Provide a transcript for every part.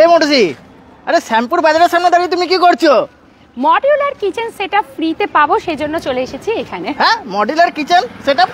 এই মোটুসি, আরে শ্যামপুর বাজারের সামনে দাঁড়িয়ে তুমি কি করছো? মডিউলার কিচেন সেটআপ ফ্রিতে পাবো সেজন্য চলে এসেছি এখানে। হ্যাঁ, মডিউলার কিচেন সেটআপ?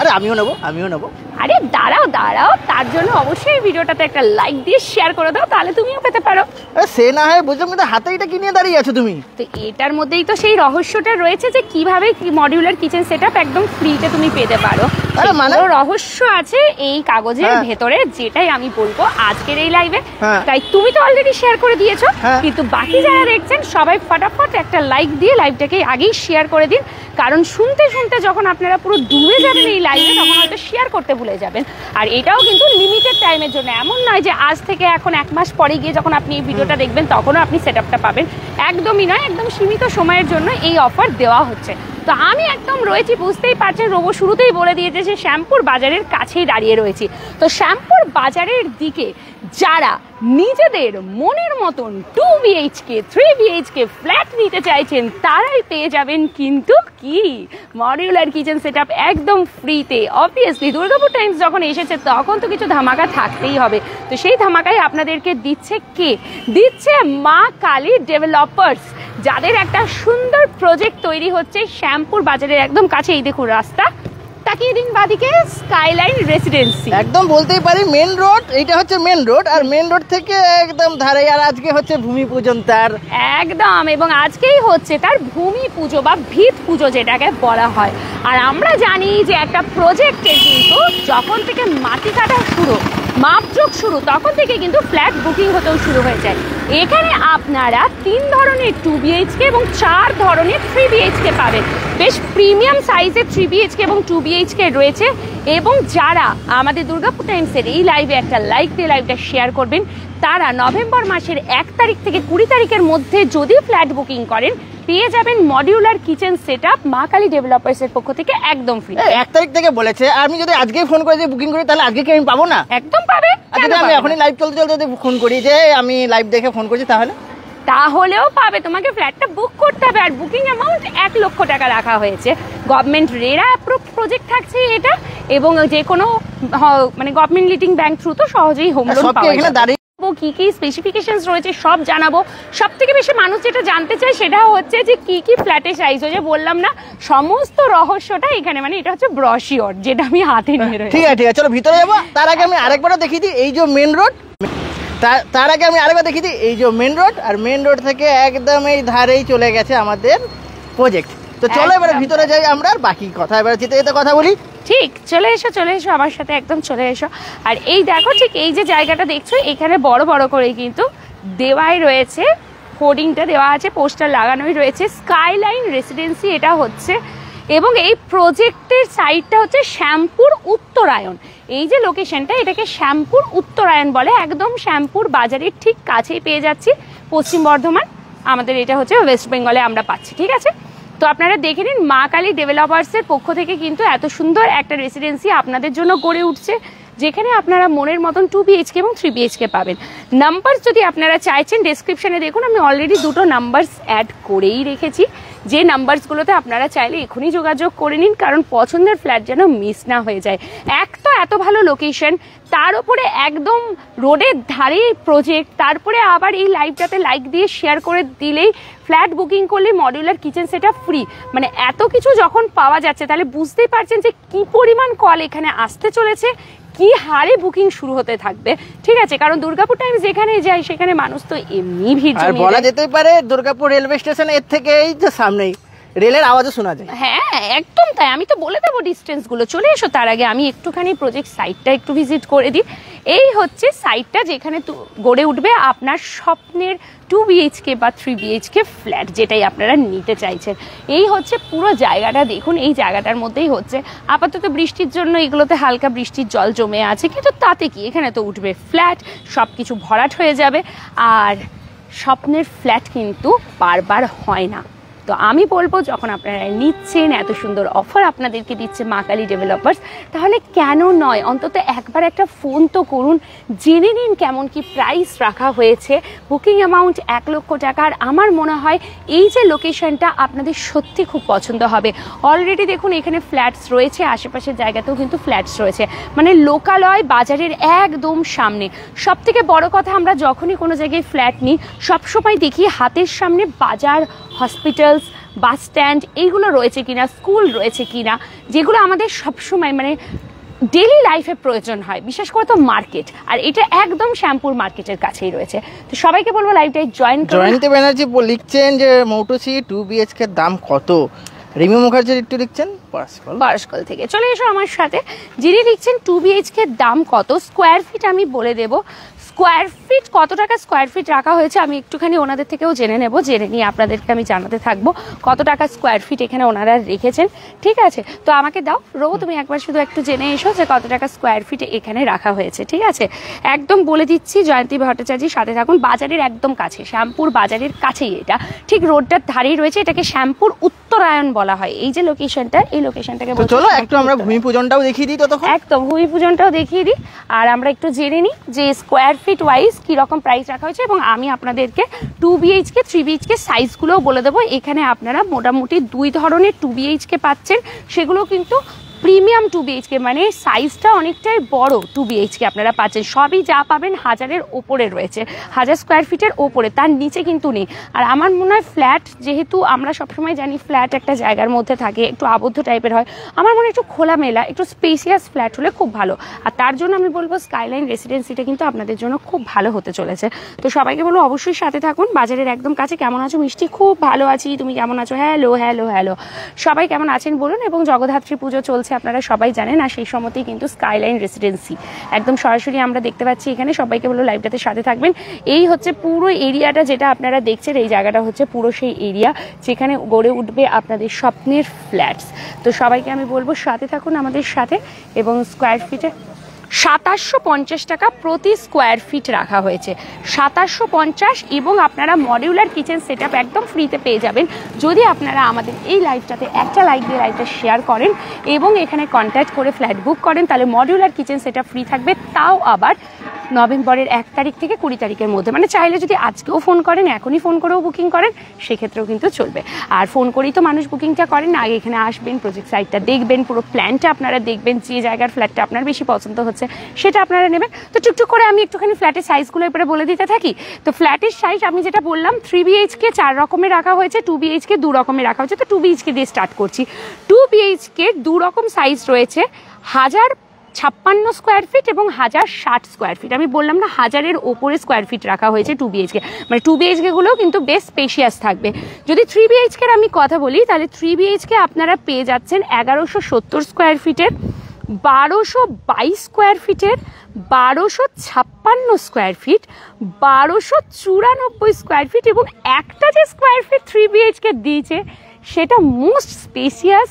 আরে আমিও নেবো। আরে দাঁড়াও, তার জন্য অবশ্যই ভিডিওটাতে একটা লাইক দিয়ে শেয়ার করে দাও, তাহলে তুমিও পেতে পারো। আরে সে না হয় বুঝলাম, কিন্তু হাতে এটা কি নিয়ে দাঁড়িয়ে আছো তুমি? তো এটার মধ্যেই তো সেই রহস্যটা রয়েছে যে কিভাবে মডিউলার কিচেন সেটআপ একদম ফ্রিতে তুমি পেতে পারো। আরে মানে রহস্য আছে এই কাগজের ভেতরে, যেটাই আমি বলবো আজকের এই লাইভে। তাই তুমি তো অলরেডি শেয়ার করে দিয়েছো, কিন্তু বাকি যারা দেখছেন সবাই ফটাফট একটা লাইক দিয়ে লাইভটাকে আগেই শেয়ার করে দিন, কারণ শুনতে শুনতে যখন আপনারা পুরো ডুবে যাবেন এই লাইভে তখন হয়তো শেয়ার করতে ভুলে যাবেন। আর এটাও কিন্তু লিমিটেড টাইমের জন্য, এমন নয় যে আজ থেকে এখন 1 মাস পরে গিয়ে যখন আপনি এই ভিডিওটা দেখবেন তখনও আপনি সেটআপটা পাবেন। একদমই নয়, একদম সীমিত সময়ের জন্য এই অফার দেওয়া হচ্ছে। তো আমি একদম রয়েছি, বুঝতেই পারছেন রোবো শুরুতেই বলে দিয়েছে যে শ্যামপুর বাজারের কাছেই দাঁড়িয়ে রয়েছি। তো শ্যামপুর বাজারের দিকে যারা নিজেদের মনের মতন 2 BHK 3 BHK ফ্ল্যাট নিতে চাইছেন তারাই পেয়ে যাবেন কিন্তু কি মডিউলার কিচেন সেটআপ একদম ফ্রিতে। অবভিয়াসলি দুর্গাপুর টাইমস যখন এসেছে তখন তো কিছু ধামাকা থাকতেই হবে, তো সেই ধামাকাই আপনাদেরকে দিচ্ছে কে? দিচ্ছে মা কালী ডেভেলপার্স, যাদের একটা সুন্দর প্রজেক্ট তৈরি হচ্ছে শ্যামপুর বাজারের একদম কাছে। এই দেখুন রাস্তা, তাকিয়ে দিন বাদিকে, স্কাইলাইন রেসিডেন্সি। একদম বলতেই পারি মেন রোড, এইটা হচ্ছে মেন রোড, আর মেন রোড থেকে একদম ধারে। আর আজকে হচ্ছে ভূমি পূজন তার, একদম, এবং আজকেই হচ্ছে তার ভূমি পুজো বা ভিত পুজো যেটাকে বলা হয়। আর আমরা জানি যে একটা প্রজেক্টের কিন্তু যখন থেকে মাটি কাটা শুরু, মাপযোগ শুরু, তখন থেকে কিন্তু ফ্ল্যাট বুকিং হতেও শুরু হয়ে যায়। এখানে আপনারা 3 ধরনের 2 BHK এবং 4 ধরনের 3 BHK পাবেন। বেশ প্রিমিয়াম সাইজের 3 BHK এবং 2 BHK রয়েছে। এবং যারা আমাদের দুর্গাপুর টাইমসের এই লাইভে একটা লাইক দিয়ে লাইভটা শেয়ার করবেন, তারা নভেম্বর মাসের 1 তারিখ থেকে 20 তারিখের মধ্যে যদি ফ্ল্যাট বুকিং করেন পেয়ে যাবেন মডিউলার কিচেন সেটআপ মা কালী ডেভেলপার্সের পক্ষ থেকে একদম ফ্রি। 1 তারিখ থেকে বলেছে, আমি যদি আজকেই ফোন করে বুকিং করি তাহলে আজকে কি আমি পাবো না? একদম পাবে। আচ্ছা, আমি এখনই লাইভ চলতে যদি ফোন করি যে আমি লাইভ দেখে ফোন করছি তাহলেও পাবে। তোমাকে ফ্ল্যাটটা বুক করতে হবে, আর বুকিং অ্যামাউন্ট 1 লক্ষ টাকা রাখা হয়েছে। গভর্নমেন্ট রেরা অ্যাপ্রুভ প্রজেক্ট থাকছে এটা, এবং যে কোনো মানে গভর্নমেন্ট লিডিং ব্যাংক থ্রু তো সহজেই হোম লোন পাওয়া যায়। কি কি স্পেসিফিকেশনস রয়েছে সব জানাবো। সব থেকে বেশি মানুষ যেটা জানতে চায় সেটা হচ্ছে যে কি কি ফ্ল্যাটের সাইজ। ওই যে বললাম না, সমস্ত রহস্যটা এখানে, মানে এটা হচ্ছে ব্রশিওর যেটা আমি হাতে নিয়ে রয়েছি। ঠিক আছে, চলো ভিতরে যাবো। তার আগে আমি আরেকবার দেখিয়ে দিই এই যে মেন রোড, তার আগে আমি আরেকবার দেখিয়ে দিই এই যে মেন রোড, আর মেন রোড থেকে একদম এই ধারেই চলে গেছে আমাদের প্রজেক্ট। তো চলো এবারে ভিতরে যাই আমরা, আর বাকি কথা এবারে যেতে যেতে কথা বলি। ঠিক, চলে এসো আমার সাথে, একদম চলে এসো। আর এই দেখো, ঠিক এই যে জায়গাটা দেখছো এখানে বড় বড় করে কিন্তু দেওয়াই রয়েছে, হোর্ডিংটা দেওয়া আছে, পোস্টার লাগানোই রয়েছে, স্কাইলাইন রেসিডেন্সি এটা হচ্ছে। এবং এই প্রজেক্টের সাইটটা হচ্ছে শ্যামপুর উত্তরায়ণ। এই যে লোকেশনটা, এটাকে শ্যামপুর উত্তরায়ণ বলে। একদম শ্যামপুর বাজারের ঠিক কাছেই পেয়ে যাচ্ছি, পশ্চিম বর্ধমান। আমাদের এটা হচ্ছে ওয়েস্ট বেঙ্গলে আমরা পাচ্ছি, ঠিক আছে। তো আপনারা দেখে নিন, মা কালী ডেভেলপার্সের পক্ষ থেকে কিন্তু এত সুন্দর একটা রেসিডেন্সি আপনাদের জন্য গড়ে উঠছে, যেখানে আপনারা মনের মতন 2 BHK এবং 3 BHK পাবেন। নাম্বার যদি আপনারা চাইছেন ডেসক্রিপশনে দেখুন, আমি অলরেডি 2টো নাম্বারস অ্যাড করেই রেখেছি, যে নাম্বারসগুলোতে আপনারা চাইলে এখনই যোগাযোগ করে নিন, কারণ পছন্দের ফ্ল্যাট যেন মিস না হয়ে যায়। এক তো এত ভালো লোকেশন, তার উপরে একদম রোডের ধারে প্রজেক্ট, তারপরে আবার এই লাইভটাতে লাইক দিয়ে শেয়ার করে দিলেই ফ্ল্যাট বুকিং করলে মডিউলার কিচেন সেটআপ ফ্রি। মানে এত কিছু যখন পাওয়া যাচ্ছে তাহলে বুঝতেই পারছেন যে কি পরিমাণ কল এখানে আসতে চলেছে, কি হারে বুকিং শুরু হতে থাকবে, ঠিক আছে। কারণ দুর্গাপুর টাইমস যেখানে যায় সেখানে মানুষ তো এমনি ভিড় জমিয়ে দেয়। বলা যেতে পারে দুর্গাপুর রেলওয়ে স্টেশন এর থেকে এই যে সামনেই রেলের আওয়াজও শোনা যায়। হ্যাঁ একদম তাই, আমি তো বলে দেবো ডিস্টেন্সগুলো। চলে এসো, তার আগে আমি একটুখানি প্রজেক্ট সাইটটা একটু ভিজিট করে দিই। এই হচ্ছে সাইটটা যেখানে গড়ে উঠবে আপনার স্বপ্নের 2 BHK বা 3 BHK ফ্ল্যাট, যেটাই আপনারা নিতে চাইছেন। এই হচ্ছে পুরো জায়গাটা, দেখুন এই জায়গাটার মধ্যেই হচ্ছে। আপাতত বৃষ্টির জন্য এগুলোতে হালকা বৃষ্টির জল জমে আছে, কিন্তু তাতে কি, এখানে তো উঠবে ফ্ল্যাট, সব কিছু ভরাট হয়ে যাবে। আর স্বপ্নের ফ্ল্যাট কিন্তু বারবার হয় না, তো আমি বলবো যখন আপনারা নিচ্ছেন, এত সুন্দর অফার আপনাদেরকে দিচ্ছে মা কালী ডেভেলপার্স, তাহলে কেন নয় অন্তত একবার একটা ফোন তো করুন, জেনে নিন কেমন কি প্রাইস রাখা হয়েছে। বুকিং অ্যামাউন্ট 1 লক্ষ টাকা। আর আমার মনে হয় এই যে লোকেশনটা আপনাদের সত্যি খুব পছন্দ হবে। অলরেডি দেখুন এখানে ফ্ল্যাটস রয়েছে, আশেপাশের জায়গাতেও কিন্তু ফ্ল্যাটস রয়েছে, মানে লোকালয় বাজারের একদম সামনে। সব থেকে বড় কথা, আমরা যখনই কোনো জায়গায় ফ্ল্যাট নিই সবসময় দেখি হাতের সামনে বাজার, হসপিটালস, বাস স্ট্যান্ড এইগুলো রয়েছে কিনা, স্কুল রয়েছে কিনা, যেগুলো আমাদের সবসময় মানে ডেইলি লাইফে প্রয়োজন হয়, বিশেষ করে তো মার্কেট। আর এটা একদম শ্যামপুর মার্কেটের কাছেই রয়েছে। তো সবাইকে বলবো লাইভটাই জয়েন করুন। জয়ন্তী ব্যানার্জি লিখছেন যে মৌটুসি 2 BHK এর দাম কত? রিমি মুখার্জি একটু লিখছেন পরশকল থেকে। চলে এসো আমার সাথে। যিনি লিখছেন 2 BHK এর দাম কত, স্কোয়ার ফিট আমি বলে দেবো। স্কোয়ার ফিট কত টাকা স্কোয়ার ফিট রাখা হয়েছে আমি একটুখানি ওনাদের থেকেও জেনে নেব, জেনে নিয়ে আপনাদেরকে আমি জানাতে থাকবো কত টাকা স্কোয়ার ফিট এখানে ওনারা রেখেছেন। ঠিক আছে, তো আমাকে দাও রো, তুমি একবার শুধু একটু জেনে এসো যে কত টাকা স্কোয়ার ফিট এখানে রাখা হয়েছে। ঠিক আছে, একদম বলে দিচ্ছি, জয়ন্তী ভট্টাচার্যের সাথে থাকুন। বাজারের একদম কাছে, শ্যামপুর বাজারের কাছেই এটা, ঠিক রোডটার ধারেই রয়েছে। এটাকে শ্যামপুর উত্তরায়ণ বলা হয় এই যে লোকেশনটা, এই লোকেশনটাকে। চলো একটু আমরা ভূমি পূজনটাও দেখিয়ে দিই, ততক্ষণ একদম ভূমি পূজনটাও দেখিয়ে দিই। আর আমরা একটু জেনে নিই যে স্কোয়ার ফিট ওয়াইজ কীরকম প্রাইস রাখা হয়েছে, এবং আমি আপনাদেরকে 2 BHK 3 BHK সাইজগুলোও বলে দেবো। এখানে আপনারা মোটামুটি 2 ধরনের 2 BHK পাচ্ছেন, সেগুলো কিন্তু প্রিমিয়াম 2 BHK, মানে সাইজটা অনেকটাই বড় 2 BHK আপনারা পাচ্ছেন। সবই যা পাবেন 1000-এর ওপরে রয়েছে, 1000 স্কোয়ার ফিটের ওপরে, তার নিচে কিন্তু নেই। আর আমার মনে হয় ফ্ল্যাট, যেহেতু আমরা সবসময় জানি ফ্ল্যাট একটা জায়গার মধ্যে থাকে, একটু আবদ্ধ টাইপের হয়, আমার মনে হয় একটু খোলামেলা, একটু স্পেসিয়াস ফ্ল্যাট হলে খুব ভালো। আর তার জন্য আমি বলবো স্কাইলাইন রেসিডেন্সিটা কিন্তু আপনাদের জন্য খুব ভালো হতে চলেছে। তো সবাইকে বলবো অবশ্যই সাথে থাকুন। বাজারের একদম কাছে। কেমন আছো মিষ্টি? খুব ভালো আছি, তুমি কেমন আছো? হ্যালো হ্যালো হ্যালো, সবাই কেমন আছেন বলুন। এবং জগদ্ধাত্রী পুজো চলছে, আপনারা সবাই জানেন। আর সেই সময়তেই কিন্তু স্কাইলাইন রেসিডেন্সি একদম সরাসরি আমরা দেখতে পাচ্ছি এখানে। সবাইকে বলবো লাইভটাতে সাথে থাকবেন। এই হচ্ছে পুরো এরিয়াটা যেটা আপনারা দেখছেন, এই জায়গাটা হচ্ছে পুরো সেই এরিয়া যেখানে গড়ে উঠবে আপনাদের স্বপ্নের ফ্ল্যাটস। তো সবাইকে আমি বলবো সাথে থাকুন আমাদের সাথে। এবং স্কোয়ার ফিটে 2750 টাকা প্রতি স্কোয়ার ফিট রাখা হয়েছে, 2750। এবং আপনারা মডিউলার কিচেন সেটআপ একদম ফ্রিতে পেয়ে যাবেন যদি আপনারা আমাদের এই লাইভটাতে একটা লাইক দিয়ে লাইভটা শেয়ার করেন এবং এখানে কন্ট্যাক্ট করে ফ্ল্যাট বুক করেন, তাহলে মডিউলার কিচেন সেটআপ ফ্রি থাকবে, তাও আবার নভেম্বরের 1 তারিখ থেকে 20 তারিখের মধ্যে। মানে চাইলে যদি আজকেও ফোন করেন, এখনই ফোন করেও বুকিং করেন, সেক্ষেত্রেও কিন্তু চলবে। আর ফোন করেই তো মানুষ বুকিংটা করেন না, আগে এখানে আসবেন, প্রজেক্ট সাইটটা দেখবেন, পুরো প্ল্যানটা আপনারা দেখবেন, যে জায়গার ফ্ল্যাটটা আপনার বেশি পছন্দ হচ্ছে সেটা আপনারা নেবেন। তো টুকটুক করে আমি একটুখানি ফ্ল্যাটের সাইজগুলো এবারে বলে দিতে থাকি। তো ফ্ল্যাটের সাইজ আমি যেটা বললাম, 3 BHK 4 রকমের রাখা হয়েছে, 2 BHK 2 রকমের রাখা হয়েছে। তো 2 BHK দিয়ে স্টার্ট করছি। 2 BHK 2 রকম সাইজ রয়েছে, 1056 স্কোয়ার ফিট এবং 1060 স্কোয়ার ফিট। আমি বললাম না 1000-এর ওপরে স্কোয়ার ফিট রাখা হয়েছে 2 BHK, মানে 2 BHK গুলোও কিন্তু বেশ স্পেশিয়াস থাকবে। যদি 3 BHK এর আমি কথা বলি, তাহলে 3 BHK আপনারা পেয়ে যাচ্ছেন 1170 স্কোয়ার ফিটের, 1222 স্কোয়ার ফিটের, 1256 স্কোয়ার ফিট, 1294 স্কোয়ার ফিট, এবং একটা যে স্কোয়ার ফিট 3 BHK দিয়েছে সেটা মোস্ট স্পেশিয়াস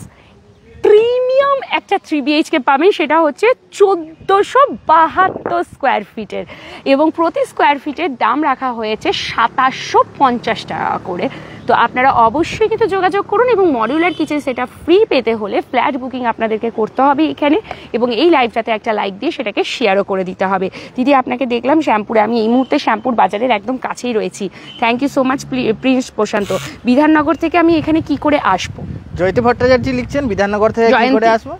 প্রিমিয়াম একটা 3 BHK পাবেন, সেটা হচ্ছে 1472 স্কোয়ার ফিটের, এবং প্রতি স্কোয়ার ফিটের দাম রাখা হয়েছে 2750 টাকা করে। তো আপনারা অবশ্যই কিন্তু যোগাযোগ করুন। এবং মডিউলার কিচেন সেটা ফ্রি পেতে হলে ফ্ল্যাট বুকিং আপনাদেরকে করতে হবে এখানে, এবং এই লাইভটাতে একটা লাইক দিয়ে সেটাকে শেয়ারও করে দিতে হবে। দিদি আপনাকে দেখলাম শ্যামপুরে, আমি এই মুহূর্তে শ্যামপুর বাজারের একদম কাছেই রয়েছি। Thank you so much Prince Prashant. Bidhannagar থেকে আমি এখানে কি করে আসবো? জয়ন্তী ভট্টাচার্য লিখছেন বিধাননগর থেকে কি করে আসবো।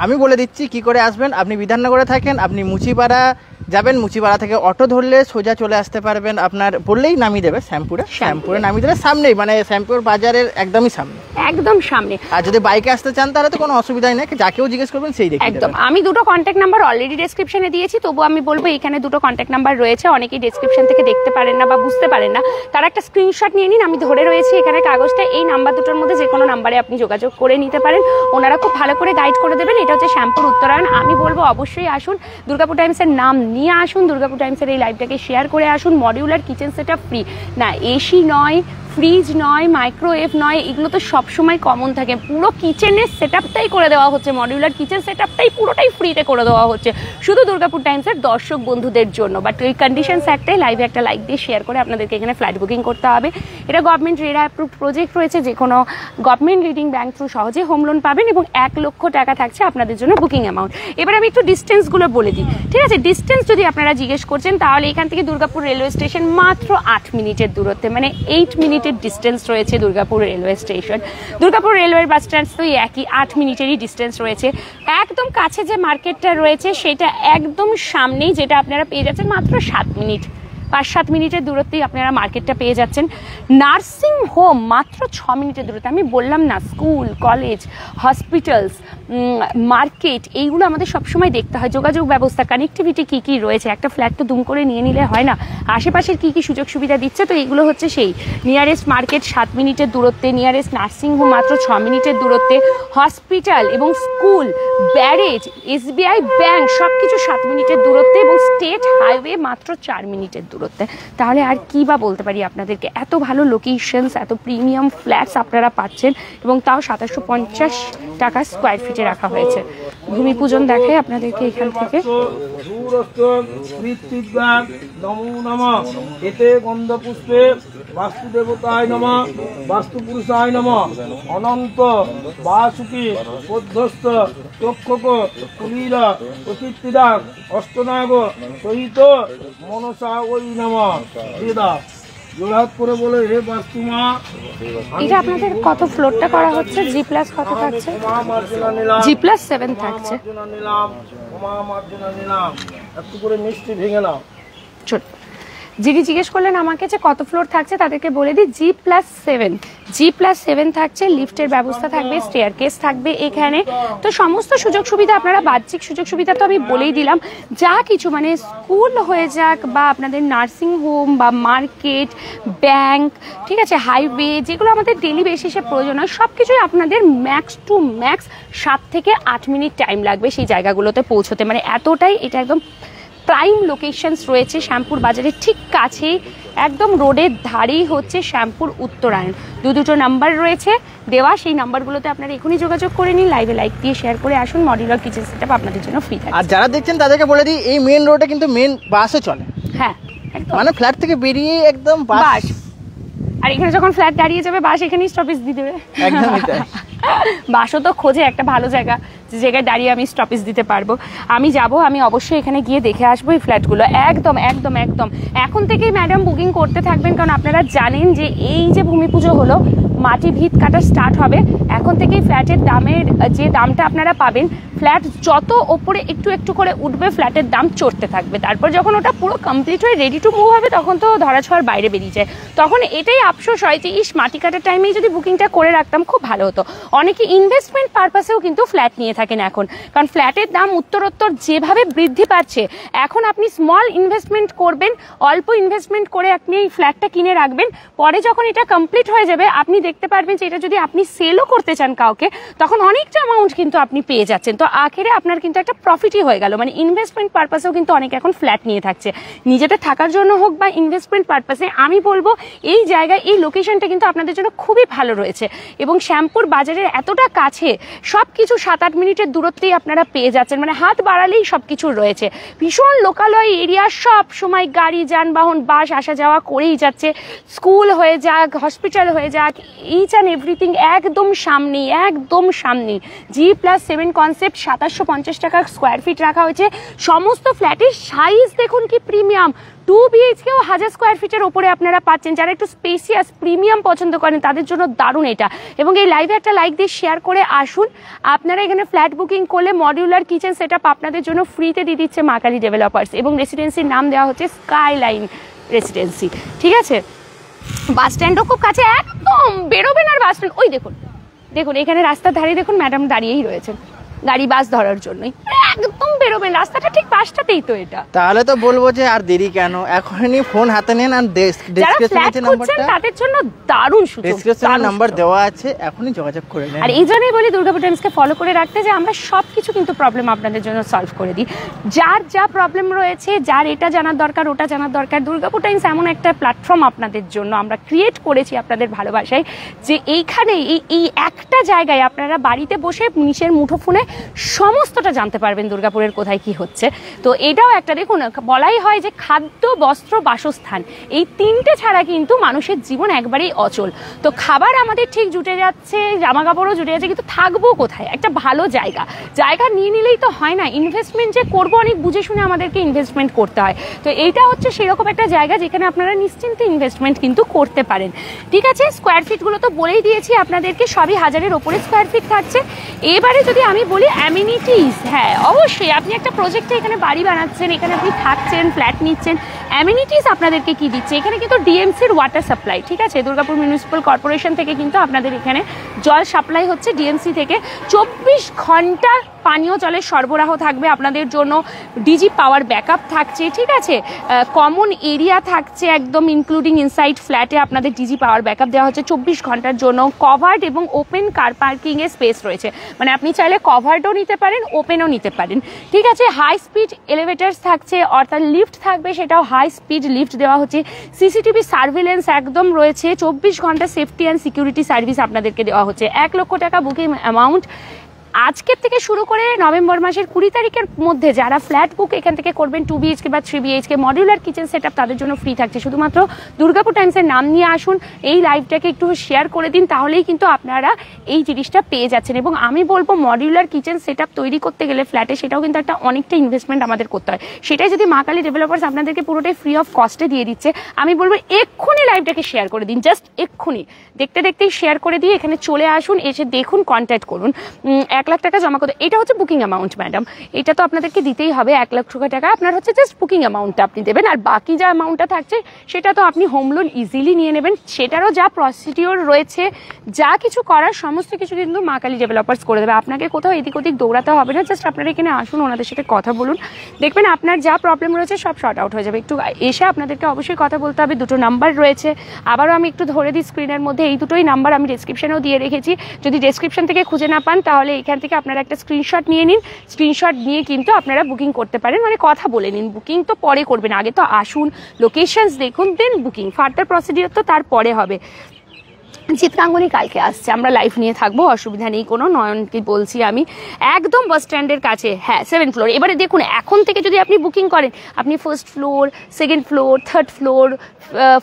আমি বলে দিচ্ছি কি করে আসবেন। আপনি বিধাননগরে থাকেন, আপনি মুচিপাড়া যাবেন, মুচিপাড়া থেকে অটো ধরলে সোজা চলে আসতে পারবেন। আপনার বললেই নামিয়ে দেবে শ্যামপুরে নামিয়ে দেবে, সামনেই, মানে শ্যামপুর বাজারের একদমই সামনে, একদম সামনে। আর যদি বাইকে আসতে চান তাহলে তো কোনো অসুবিধাই নেই, যাকেও জিজ্ঞেস করবেন সেই দেখে একদম। আমি দুটো কন্ট্যাক্ট নাম্বার অলরেডি ডেসক্রিপশনে দিয়েছি, তবু আমি বলবো এখানে দুটো কন্ট্যাক্ট নাম্বার রয়েছে, অনেকেই ডেসক্রিপশন থেকে দেখতে পারেন না বা বুঝতে পারেন না, তারা একটা স্ক্রিনশট নিয়ে নিন। আমি ধরে রয়েছি এখানে কাগজটা, এই নাম্বার দুটোর মধ্যে যে কোনো নাম্বারে আপনি যোগাযোগ করে নিতে পারেন, ওনারা খুব ভালো করে গাইড করে দেবেন। এটা হচ্ছে শ্যামপুর উত্তরায়ণ। আমি বলবো অবশ্যই আসুন, দুর্গাপুর টাইমসের নাম নিয়ে আসুন, দুর্গাপুর টাইমসের এই লাইভটাকে শেয়ার করে আসুন। মডিউলার কিচেন সেটআপ ফ্রি, না এসি নয়, ফ্রিজ নয়, মাইক্রোওয়েভ নয়, এগুলো তো সবসময় কমন থাকে। পুরো কিচেনের সেটআপটাই করে দেওয়া হচ্ছে, মডিউলার কিচেন সেটআপটাই পুরোটাই ফ্রিতে করে দেওয়া হচ্ছে শুধু দুর্গাপুর টাইমসের দর্শক বন্ধুদের জন্য। বাট এই কন্ডিশনস একটাই, লাইভে একটা লাইক দিয়ে শেয়ার করে আপনাদেরকে এখানে ফ্ল্যাট বুকিং করতে হবে। এটা গভর্নমেন্ট রেরা অ্যাপ্রুভড প্রজেক্ট রয়েছে, যে কোনো গভর্নমেন্ট লিডিং ব্যাংক থ্রু সহজে হোম লোন পাবেন এবং 1 লক্ষ টাকা থাকছে আপনাদের জন্য বুকিং অ্যামাউন্ট। এবার আমি একটু ডিস্টেন্সগুলো বলে দিই, ঠিক আছে? ডিস্টেন্স যদি আপনারা জিজ্ঞেস করছেন, তাহলে এখান থেকে দুর্গাপুর রেলওয়ে স্টেশন মাত্র 8 মিনিটের দূরত্বে, মানে 8 মিনিটের ডিস্টেন্স রয়েছে দুর্গাপুর রেলওয়ে স্টেশন। দুর্গাপুর রেলওয়ের বাস স্ট্যান্ড তো একই 8 মিনিটেরই ডিস্টেন্স রয়েছে। একদম কাছে যে মার্কেটটা রয়েছে সেটা একদম সামনেই, যেটা আপনারা পেয়ে যাচ্ছেন মাত্র 7 মিনিট, 5-7 মিনিটের দূরত্বেই আপনারা মার্কেটটা পেয়ে যাচ্ছেন। নার্সিং হোম মাত্র 6 মিনিটের দূরত্বে। আমি বললাম না, স্কুল, কলেজ, হসপিটালস, মার্কেট, এইগুলো আমাদের সবসময় দেখতে হয়। যোগাযোগ ব্যবস্থা, কানেক্টিভিটি কী কী রয়েছে, একটা ফ্ল্যাট তো দুম করে নিয়ে নিলে হয় না, আশেপাশের কী কী সুযোগ সুবিধা দিচ্ছে, তো এগুলো হচ্ছে সেই। নিয়ারেস্ট মার্কেট 7 মিনিটের দূরত্বে, নিয়ারেস্ট নার্সিং হোম মাত্র 6 মিনিটের দূরত্বে, হসপিটাল এবং স্কুল, ব্যারেজ, SBI ব্যাংক সব কিছু 7 মিনিটের দূরত্বে এবং স্টেট হাইওয়ে মাত্র 4 মিনিটের দূরত্বে। তাহলে আর কী বা বলতে পারি আপনাদেরকে? এত ভালো লোকেশনস, এত প্রিমিয়াম ফ্ল্যাটস আপনারা পাচ্ছেন এবং তাও 2750 টাকা স্কোয়ার ফিটে রাখা হয়েছে। ভূমি পূজন দেখাই আপনাদেরকে এখান থেকে। নমো নমঃ এতে গন্ধপুষ্পে বাস্তুদেবতায় নমঃ বাস্তুপুরুষায় নমঃ অনন্ত বাসুকি পদ্ধস্থ চক্ষক কুলীল প্রকীর্তিদা অষ্টনাগ সহিত মনসা ওই নমঃ বেদা জোড়হাত করে বলে, হে বাস্তুমা। এটা আপনাদের কত ফ্লোরটা করা হচ্ছে? জি প্লাস কত থাকছে? G+7 থাকছে। একটু করে মিষ্টি ভেঙে নাও। চল, যিনি জিজ্ঞেস করলেন আমাকে যে কত ফ্লোর থাকছে, তাদেরকে বলে দিই G+7 থাকছে। লিফটের ব্যবস্থা থাকবে, স্টেয়ারকেস থাকবে এখানে। তো সমস্ত সুযোগ সুবিধা, আপনারা বাহ্যিক সুযোগ সুবিধা তো আমি বলেই দিলাম, যা কিছু মানে স্কুল হয়ে যাক বা আপনাদের নার্সিং হোম বা মার্কেট, ব্যাংক, ঠিক আছে, হাইওয়ে, যেগুলো আমাদের ডেলি বেসিসে প্রয়োজন হয়, সব কিছুই আপনাদের ম্যাক্স টু ম্যাক্স 7 থেকে 8 মিনিট টাইম লাগবে সেই জায়গাগুলোতে পৌঁছতে। মানে এতটাই এটা একদম প্রাইম লোকেশনস রয়েছে শ্যামপুর বাজারের ঠিক কাছেই, একদম রোডের ধারেই হচ্ছে শ্যামপুর উত্তরায়ণ। দুটো নাম্বার রয়েছে দেওয়া, সেই নাম্বারগুলোতে আপনারা এখনই যোগাযোগ করে নিন, লাইভে লাইক দিয়ে শেয়ার করে আসুন। মডিউলার কিচেন সেটআপ আপনাদের জন্য ফ্রি থাকে। আর যারা দেখছেন তাদেরকে বলে দিই, এই মেন রোডে কিন্তু মেন বাসও চলে। হ্যাঁ, মানে ফ্ল্যাট থেকে বেরিয়ে একদম বাস। আর এখানে যখন ফ্ল্যাট দাঁড়িয়ে যাবে, বাস এখানেই স্টপেজ দিয়ে দেবে। একদমই তাই। বাসও তো খোঁজে একটা ভালো জায়গা, যে জায়গায় দাঁড়িয়ে আমি স্টপেজ দিতে পারবো। আমি যাব, আমি অবশ্যই এখানে গিয়ে দেখে আসবো এই ফ্ল্যাটগুলো। একদম একদম একদম এখন থেকেই ম্যাডাম বুকিং করতে থাকবেন, কারণ আপনারা জানেন যে এই যে ভূমি পুজো হলো, মাটি ভিত কাটা স্টার্ট হবে। এখন থেকেই ফ্ল্যাটের দামের যে দামটা আপনারা পাবেন, ফ্ল্যাট যত ওপরে একটু একটু করে উঠবে, ফ্ল্যাটের দাম চড়তে থাকবে। তারপর যখন ওটা পুরো কমপ্লিট হয়ে রেডি টু মুভ হবে, তখন তো ধরাছোঁয়ার বাইরে বেরিয়ে যায়। তখন এটাই আফসোস হয় যে ইস, মাটি কাটার টাইমেই যদি বুকিংটা করে রাখতাম খুব ভালো হতো। অনেকে ইনভেস্টমেন্ট পারপাসেও কিন্তু ফ্ল্যাট নিয়ে থাকেন এখন, কারণ ফ্ল্যাটের দাম উত্তরোত্তর যেভাবে বৃদ্ধি পাচ্ছে, এখন আপনি স্মল ইনভেস্টমেন্ট করবেন, অল্প ইনভেস্টমেন্ট করে আপনি এই ফ্ল্যাটটা কিনে রাখবেন। পরে যখন এটা কমপ্লিট হয়ে যাবে, আপনি দেখতে পারবেন যে এটা যদি আপনি সেলও করতে চান কাউকে, তখন অনেকটা অ্যামাউন্ট কিন্তু আপনি পেয়ে যাচ্ছেন। তো আখেরে আপনার কিন্তু একটা প্রফিটই হয়ে গেল। মানে ইনভেস্টমেন্ট পারপাসেও কিন্তু অনেকে এখন ফ্ল্যাট নিয়ে থাকছে, নিজেদের থাকার জন্য হোক বা ইনভেস্টমেন্ট পারপাসে। আমি বলবো এই জায়গায়, এই লোকেশনটা কিন্তু আপনাদের জন্য খুবই ভালো রয়েছে এবং শ্যামপুর বাজারের এতটা কাছে, সব কিছু 7-8 মিনিটের দূরত্বেই আপনারা পেয়ে যাচ্ছেন। মানে হাত বাড়ালেই সব কিছু রয়েছে। ভীষণ লোকালয় এরিয়া, সব সময় গাড়ি, যানবাহন, বাস আসা যাওয়া করেই যাচ্ছে। স্কুল হয়ে যাক, হসপিটাল হয়ে যাক, ইচ অ্যান্ড এভরিথিং একদম সামনেই, একদম সামনেই। G+7 কনসেপ্ট 2750 টাকা স্কোয়ার ফিট রাখা হয়েছে। সমস্ত ফ্ল্যাটের সাইজ দেখুন কি প্রিমিয়াম। 2 BHKও 1000 স্কোয়ার ফিটের ওপরে আপনারা পাচ্ছেন। যারা একটু স্পেসিয়াস প্রিমিয়াম পছন্দ করেন, তাদের জন্য দারুণ এটা। এবং এই লাইভে একটা লাইক দিয়ে শেয়ার করে আসুন। আপনারা এখানে ফ্ল্যাট বুকিং করলে মডিউলার কিচেন সেটআপ আপনাদের জন্য ফ্রিতে দিয়ে দিচ্ছে মা কালী ডেভেলপার্স, এবং রেসিডেন্সির নাম দেওয়া হচ্ছে স্কাইলাইন রেসিডেন্সি। ঠিক আছে, বাস স্ট্যান্ডও খুব কাছে, একদম বেরোবেন আর বাস স্ট্যান্ড। ওই দেখুন দেখুন, এখানে রাস্তার ধারে দেখুন ম্যাডাম দাঁড়িয়েই রয়েছেন গাড়ি বাস ধরার জন্যই। একদম বেরোবেন, রাস্তাটা ঠিক পাশটাতেই তো এটা। তাহলে তো বলবো যে আর দেরি কেন, এখনই ফোন হাতে নেন আর ডেসক্রিপশনে নাম্বারটা, তাদের জন্য দারুণ সুযোগ, ডেসক্রিপশনে নাম্বার দেওয়া আছে, এখনই যোগাযোগ করে নেন। আর এই জন্যই বলি দুর্গাপুর টাইমসকে ফলো করে রাখতে, যে আমরা সবকিছু কিন্তু প্রবলেম আপনাদের জন্য সলভ করে দিই। যার যা প্রবলেম রয়েছে, যার এটা জানার দরকার, ওটা জানার দরকার, দুর্গাপুর টাইমস এমন একটা প্ল্যাটফর্ম আপনাদের জন্য আমরা ক্রিয়েট করেছি আপনাদের ভালোবাসায়, যে এইখানে এই একটা জায়গায় আপনারা বাড়িতে বসে নিচের মুঠোফোনে সমস্তটা জানতে পারবেন দুর্গাপুরের কোথায় কি হচ্ছে। তো এটাও একটা, দেখুন বলাই হয় যে খাদ্য, বস্ত্র, বাসস্থান, এই তিনটে ছাড়া কিন্তু মানুষের জীবন একবারেই অচল। তো খাবার আমাদের ঠিক জুটে যাচ্ছে, জামা কাপড়ও জুটে যাচ্ছে, কিন্তু থাকবো কোথায়? একটা ভালো জায়গা নিয়ে নিলেই তো হয় না, ইনভেস্টমেন্ট যে করবো অনেক বুঝে শুনে আমাদেরকে ইনভেস্টমেন্ট করতে হয়। তো এইটা হচ্ছে সেরকম একটা জায়গা যেখানে আপনারা নিশ্চিন্তে ইনভেস্টমেন্ট কিন্তু করতে পারেন। ঠিক আছে, স্কোয়ার ফিটগুলো তো বলেই দিয়েছি আপনাদেরকে, সবই 1000-এর ওপরে স্কোয়ার ফিট থাকছে। এবারে যদি আমি বলি অ্যামিনিটিস, হ্যাঁ অবশ্যই আপনি একটা প্রজেক্টে এখানে বাড়ি বানাচ্ছেন, এখানে আপনি থাকছেন, ফ্ল্যাট নিচ্ছেন, অ্যামিনিটিস আপনাদেরকে কি দিচ্ছে? এখানে কিন্তু ডিএমসির ওয়াটার সাপ্লাই, ঠিক আছে, দুর্গাপুর মিউনিসিপ্যাল কর্পোরেশন থেকে কিন্তু আপনাদের এখানে জল সাপ্লাই হচ্ছে ডিএমসি থেকে। 24 ঘন্টা পানীয় জলের সরবরাহ থাকবে আপনাদের জন্য, ডিজি পাওয়ার ব্যাকআপ থাকছে, ঠিক আছে, কমন এরিয়া থাকছে একদম ইনক্লুডিং ইনসাইড ফ্ল্যাটে আপনাদের ডিজি পাওয়ার ব্যাকআপ দেওয়া হচ্ছে 24 ঘন্টার জন্য। কভার্ড এবং ওপেন কার পার্কিংয়ের স্পেস রয়েছে, মানে আপনি চাইলে কভার্ডও নিতে পারেন, ওপেনও নিতে পারেন, ঠিক আছে। হাই স্পিড এলিভেটার্স থাকছে, অর্থাৎ লিফট থাকবে, সেটাও হাই স্পিড লিফট দেওয়া হচ্ছে। সিসিটিভি সার্ভিলেন্স একদম রয়েছে, 24 ঘন্টা সেফটি অ্যান্ড সিকিউরিটি সার্ভিস আপনাদেরকে দেওয়া হচ্ছে। 1 লক্ষ টাকা বুকিং অ্যামাউন্ট। আজকের থেকে শুরু করে নভেম্বর মাসের 20 তারিখের মধ্যে যারা ফ্ল্যাট বুক এখান থেকে করবেন 2 BHK বা 3 BHK মডিউলার কিচেন সেটআপ, তাদের জন্য ফ্রি থাকছে। শুধুমাত্র দুর্গাপুর টাইমসের নাম নিয়ে আসুন, এই লাইভটাকে একটু শেয়ার করে দিন, তাহলেই কিন্তু আপনারা এই জিনিসটা পেয়ে যাচ্ছেন। এবং আমি বলবো মডিউলার কিচেন সেটআপ তৈরি করতে গেলে ফ্ল্যাটে, সেটাও কিন্তু একটা অনেকটা ইনভেস্টমেন্ট আমাদের করতে হয়। সেটাই যদি মা কালী ডেভেলপার্স আপনাদেরকে পুরোটাই ফ্রি অফ কস্টে দিয়ে দিচ্ছে, আমি বলবো এক্ষুনি লাইভটাকে শেয়ার করে দিন, জাস্ট এক্ষুনি দেখতে দেখতেই শেয়ার করে দিয়ে এখানে চলে আসুন, এসে দেখুন, কন্ট্যাক্ট করুন। 1 লাখ টাকা জমা করতে, এটা হচ্ছে বুকিং অ্যামাউন্ট ম্যাডাম, এটা তো আপনাদেরকে দিতেই হবে। 1 লক্ষ টাকা আপনার হচ্ছে জাস্ট বুকিং অ্যামাউন্টটা আপনি দেবেন, আর বাকি যা অ্যামাউন্টটা থাকছে সেটা তো আপনি হোম লোন ইজিলি নিয়ে নেবেন। সেটারও যা প্রসিডিওর রয়েছে, যা কিছু করার সমস্ত কিছু কিন্তু মা কালী ডেভেলপার্স করে দেবে। আপনাকে কোথাও এদিক ওদিক দৌড়াতে হবে না, জাস্ট আপনারা এখানে আসুন, ওনাদের সাথে কথা বলুন, দেখবেন আপনার যা প্রবলেম রয়েছে সব শর্ট আউট হয়ে যাবে। একটু এসে আপনাদেরকে অবশ্যই কথা বলতে হবে। 2টো নাম্বার রয়েছে, আবারও আমি একটু ধরে দিই স্ক্রিনের মধ্যে, এই দুটোই নাম্বার আমি ডেসক্রিপশনেও দিয়ে রেখেছি। যদি ডেসক্রিপশন থেকে খুঁজে না পান, তাহলে এখান থেকে আপনারা একটা স্ক্রিনশট নিয়ে নিন, স্ক্রিনশট নিয়ে কিন্তু আপনারা বুকিং করতে পারেন, মানে কথা বলে নিন। বুকিং তো পরে করবেন, আগে তো আসুন, লোকেশনস দেখুন, দেন বুকিং। ফার্দার প্রসিডিওর তো তারপরে হবে। চিত্রাঙ্গনী কালকে আসছে, আমরা লাইভ নিয়ে থাকবো, অসুবিধা নেই কোনো। নয়নকে বলছি আমি, একদম বাস স্ট্যান্ডের কাছে, হ্যাঁ 7th ফ্লোর। এবারে দেখুন, এখন থেকে যদি আপনি বুকিং করেন, আপনি 1st floor, 2nd floor, 3rd floor,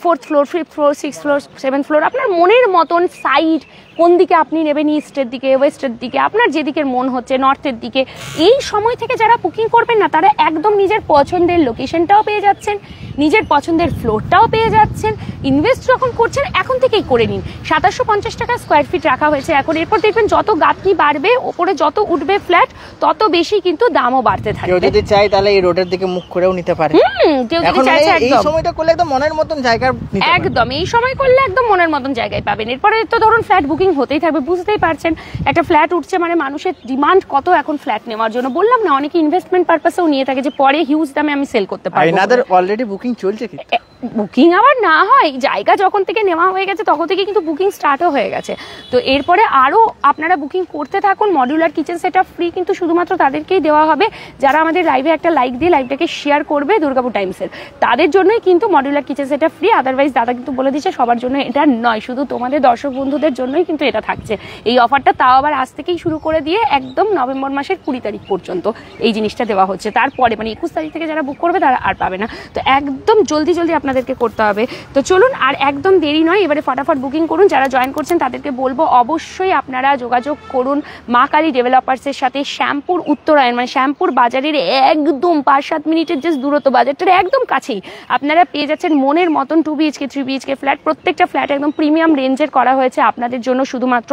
4th floor, 5th floor, 6th floor, 7th floor, আপনার মনের মতন সাইড কোন দিকে আপনি নেবেন, ইস্টের দিকে, ওয়েস্টের দিকে, আপনার যেদিকের মন হচ্ছে, নর্থের দিকে, এই সময় থেকে যারা বুকিং করবেন না, তারা একদম নিজের পছন্দের লোকেশনটাও পেয়ে যাচ্ছেন, নিজের পছন্দের ফ্লোরটাও পেয়ে যাচ্ছেন। ইনভেস্ট যখন করছেন এখন থেকেই করে নিন। 2750 টাকা স্কোয়ার ফিট রাখা হয়েছে এখন। এরপর দেখবেন যত গাঁথনি বাড়বে, ওপরে যত উঠবে ফ্ল্যাট, তত বেশি কিন্তু দামও বাড়তে থাকবে। কেউ যদি চায় তাহলে এই রোডের দিকে মুখ করেও নিতে পারে। কেউ যদি চাইছে, এই সময়টা করলে একদম মনের মতন জায়গা নিতে পারে। একদম এই সময় করলে একদম মনের মতন জায়গায় পাবেন। এরপরে তো ধরুন ফ্ল্যাট বুকিং হতেই থাকবে, বুঝতেই পারছেন একটা ফ্ল্যাট উঠছে মানে মানুষের ডিমান্ড কত এখন ফ্ল্যাট নেওয়ার জন্য। বললাম না, অনেকে ইনভেস্টমেন্ট পারপাসেও নিয়ে থাকে, যে পরে হিউজ দামে আমি সেল করতে পারবো। আপনাদের অলরেডি বুকিং চলছে কি? বুকিং আবার না হয়, জায়গা যখন থেকে নেওয়া হয়ে গেছে তখন থেকে কিন্তু বুকিং স্টার্টও হয়ে গেছে। তো এরপরে আরও আপনারা বুকিং করতে থাকুন। মডিউলার কিচেন সেটআপ ফ্রি কিন্তু শুধুমাত্র তাদেরকেই দেওয়া হবে যারা আমাদের লাইভে একটা লাইক দিয়ে লাইভটাকে শেয়ার করবে দুর্গাপুর টাইমসের, তাদের জন্যই কিন্তু modular kitchen setup free. Otherwise দাদা কিন্তু বলে দিচ্ছে সবার জন্য এটা নয়, শুধু তোমাদের দর্শক বন্ধুদের জন্যই কিন্তু এটা থাকছে এই অফারটা। তাও আবার আজ থেকেই শুরু করে দিয়ে একদম নভেম্বর মাসের 20 তারিখ পর্যন্ত এই জিনিসটা দেওয়া হচ্ছে। তারপরে মানে 21 তারিখ থেকে যারা বুক করবে তারা আর পাবে না। তো একদম জলদি আপনাদেরকে করতে হবে। তো চলুন, আর একদম দেরি নয়, এবারে ফটাফট বুকিং করুন। যারা জয়েন করছেন তাদেরকে বলবো অবশ্যই আপনারা যোগাযোগ করুন মা কালী ডেভেলপার্সের সাথে। শ্যামপুর উত্তরায়ণ মানে শ্যামপুর বাজারের একদম 5-7 মিনিটের যে দূরত্ব, বাজারটার একদম কাছেই আপনারা পেয়ে যাচ্ছেন মনের মতন 2 BHK 3 BHK ফ্ল্যাট। প্রত্যেকটা ফ্ল্যাট একদম প্রিমিয়াম রেঞ্জের করা হয়েছে আপনাদের জন্য। শুধুমাত্র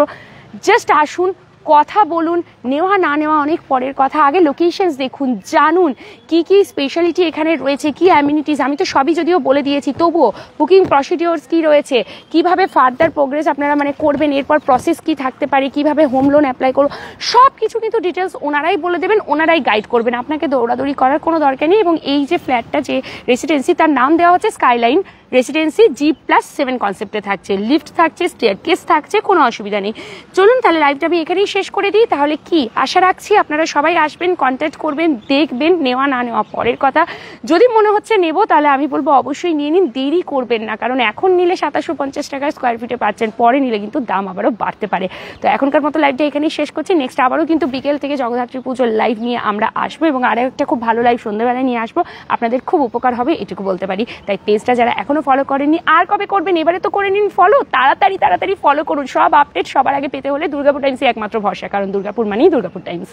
জাস্ট আসুন, কথা বলুন, নেওয়া না নেওয়া অনেক পরের কথা, আগে লোকেশনস দেখুন, জানুন কি কি স্পেশালিটি এখানে রয়েছে, কি অ্যামিনিটিস। আমি তো সবই যদিও বলে দিয়েছি, তবুও বুকিং প্রসিডিওরস কি রয়েছে, কিভাবে ফার্দার প্রোগ্রেস আপনারা মানে করবেন, এরপর প্রসেস কি থাকতে পারে, কিভাবে হোম লোন অ্যাপ্লাই করবো, সব কিছু কিন্তু ডিটেলস ওনারাই বলে দেবেন, ওনারাই গাইড করবেন, আপনাকে দৌড়াদৌড়ি করার কোনো দরকার নেই। এবং এই যে ফ্ল্যাটটা, যে রেসিডেন্সি, তার নাম দেওয়া হচ্ছে স্কাইলাইন রেসিডেন্সি, G+7 কনসেপ্টে থাকছে, লিফট থাকছে, স্টেয়ারকেস থাকছে, কোনো অসুবিধা নেই। চলুন তাহলে লাইভটা আমি এখানেই শেষ করে দিই। তাহলে কি আশা রাখছি আপনারা সবাই আসবেন, কন্ট্যাক্ট করবেন, দেখবেন, নেওয়া না নেওয়া পরের কথা। যদি মনে হচ্ছে নেব, তাহলে আমি বলবো অবশ্যই নিয়ে নিন, দেরি করবেন না, কারণ এখন নিলে 2750 টাকা স্কোয়ার ফিটে পাচ্ছেন, পরে নিলে কিন্তু দাম আবারও বাড়তে পারে। তো এখনকার মতো লাইভটা এখানেই শেষ করছি। নেক্সট আবারও কিন্তু বিকেল থেকে জগদ্ধাত্রী পুজোর লাইভ নিয়ে আমরা আসবো, এবং আরও একটা খুব ভালো লাইভ সন্ধ্যাবেলায় নিয়ে আসবো, আপনাদের খুব উপকার হবে এটুকু বলতে পারি। তাই পেজটা যারা এখনো ফলো করেননি, আর কবে করবেন, এবারে তো করে নিন ফলো, তাড়াতাড়ি ফলো করুন। সব আপডেট সবার আগে পেতে হলে দুর্গাপুর টাইমসই একমাত্র ভরসা, কারণ দুর্গাপুর মানেই দুর্গাপুর টাইমস।